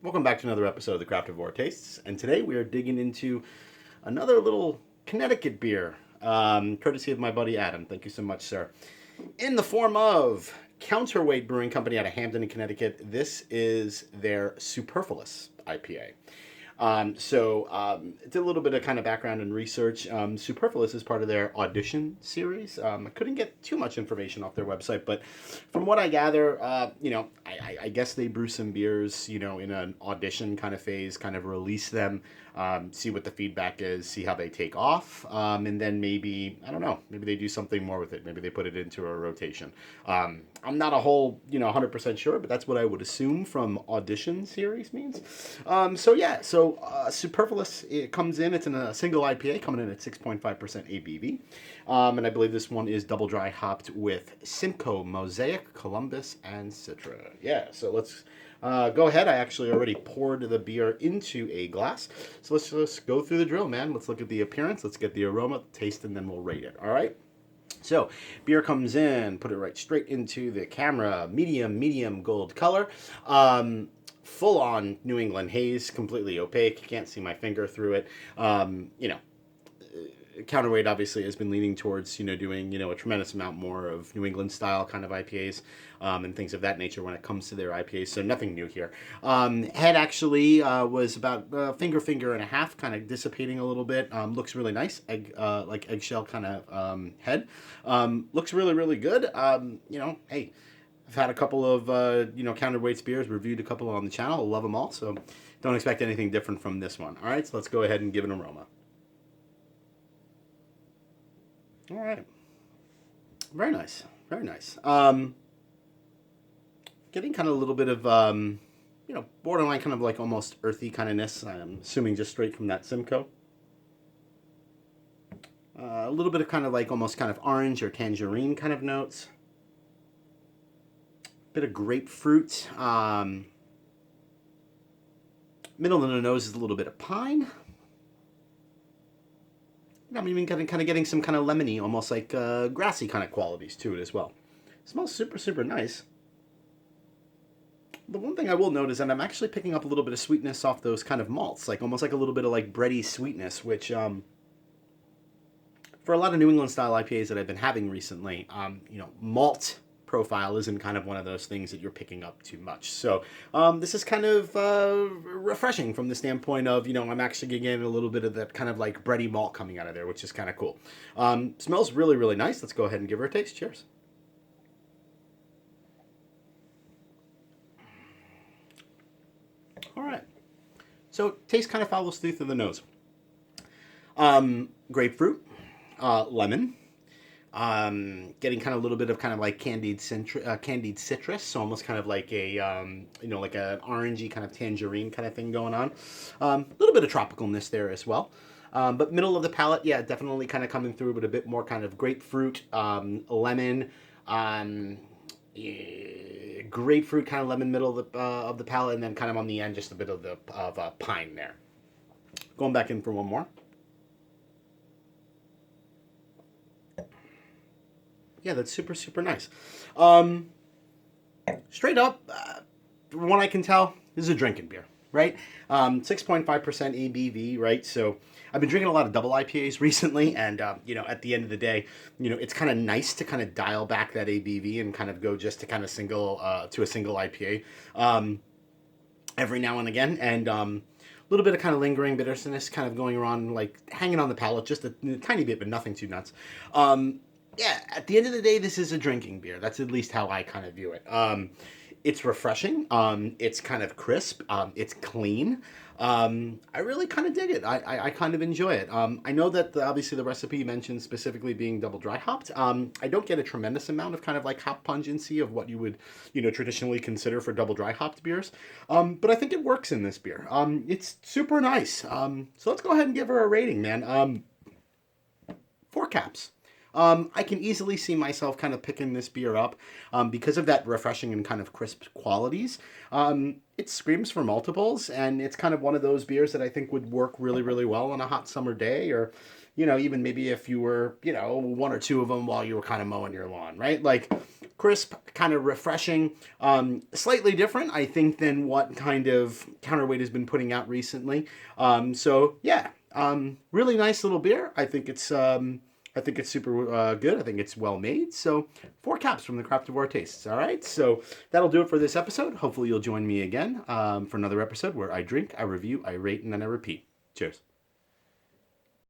Welcome back to another episode of the Craftavore Tastes, and today we are digging into another little Connecticut beer, courtesy of my buddy Adam. Thank you so much, sir. In the form of Counterweight Brewing Company out of Hampton, Connecticut. This is their Superfluous IPA. Did a little bit of kind of background and research. Superfluous is part of their audition series. I couldn't get too much information off their website, but from what I gather, I guess they brew some beers, in an audition kind of phase, kind of release them, see what the feedback is, see how they take off, and then maybe, I don't know, maybe they do something more with it. Maybe they put it into a rotation. I'm not a whole, 100% sure, but that's what I would assume from audition series means. Superfluous, it comes in, it's in a single IPA, coming in at 6.5% ABV. And I believe this one is double dry hopped with Simcoe, Mosaic, Columbus, and Citra. Yeah, so let's go ahead. I actually already poured the beer into a glass. So let's just go through the drill, man. Let's look at the appearance, let's get the aroma, taste, and then we'll rate it, all right? So, beer comes in, put it right straight into the camera, medium gold color. Full on New England haze, completely opaque. Can't see my finger through it. Counterweight obviously has been leaning towards, doing, a tremendous amount more of New England style kind of IPAs and things of that nature when it comes to their IPAs. So nothing new here. Head actually was about finger and a half, kind of dissipating a little bit. Looks really nice, like eggshell kind of head. Looks really good. Hey, I've had a couple of, Counterweights beers, reviewed a couple on the channel. I love them all, so don't expect anything different from this one. All right, so let's go ahead and give it an aroma. All right. Very nice. Very nice. Getting kind of a little bit of, borderline kind of like almost earthy kind of ness. I'm assuming just straight from that Simcoe. A little bit of kind of like almost kind of orange or tangerine kind of notes. Bit of grapefruit. Middle of the nose is a little bit of pine. I'm even kind of getting some kind of lemony, almost like grassy kind of qualities to it as well. It smells super nice. The one thing I will note is that I'm actually picking up a little bit of sweetness off those kind of malts, like almost like a little bit of like bready sweetness, which for a lot of New England style IPAs that I've been having recently, malt profile isn't kind of one of those things that you're picking up too much. So this is kind of refreshing from the standpoint of, I'm actually getting a little bit of that kind of like bready malt coming out of there, which is kind of cool. Smells really nice. Let's go ahead and give her a taste. Cheers. All right. So taste kind of follows through the nose. Grapefruit, lemon, getting kind of a little bit of kind of like candied citrus, so almost kind of like a like an orangey kind of tangerine kind of thing going on. A little bit of tropicalness there as well. But middle of the palate, yeah, definitely kind of coming through with a bit more kind of grapefruit, lemon, grapefruit kind of lemon middle of the palate, and then kind of on the end just a bit of pine there. Going back in for one more. Yeah, that's super nice. Straight up, from what I can tell, this is a drinking beer, right? 6.5% ABV, right? So I've been drinking a lot of double IPAs recently, and at the end of the day, it's kind of nice to kind of dial back that ABV and kind of go just to kind of to a single IPA every now and again, and a little bit of kind of lingering bitterness kind of going around, like hanging on the palate just a tiny bit, but nothing too nuts. Yeah, at the end of the day, this is a drinking beer. That's at least how I kind of view it. It's refreshing. It's kind of crisp. It's clean. I really kind of dig it. I kind of enjoy it. I know that obviously the recipe mentions specifically being double dry hopped. I don't get a tremendous amount of kind of like hop pungency of what you would, traditionally consider for double dry hopped beers. But I think it works in this beer. It's super nice. So let's go ahead and give her a rating, man. 4 caps. I can easily see myself kind of picking this beer up because of that refreshing and kind of crisp qualities. It screams for multiples, and it's kind of one of those beers that I think would work really well on a hot summer day, or, even maybe if you were, 1 or 2 of them while you were kind of mowing your lawn, right? Like, crisp, kind of refreshing, slightly different, I think, than what kind of Counterweight has been putting out recently. So yeah, really nice little beer. I think it's super good. I think it's well made. So 4 caps from the Craftavore Tastes. All right. So that'll do it for this episode. Hopefully you'll join me again for another episode where I drink, I review, I rate, and then I repeat. Cheers.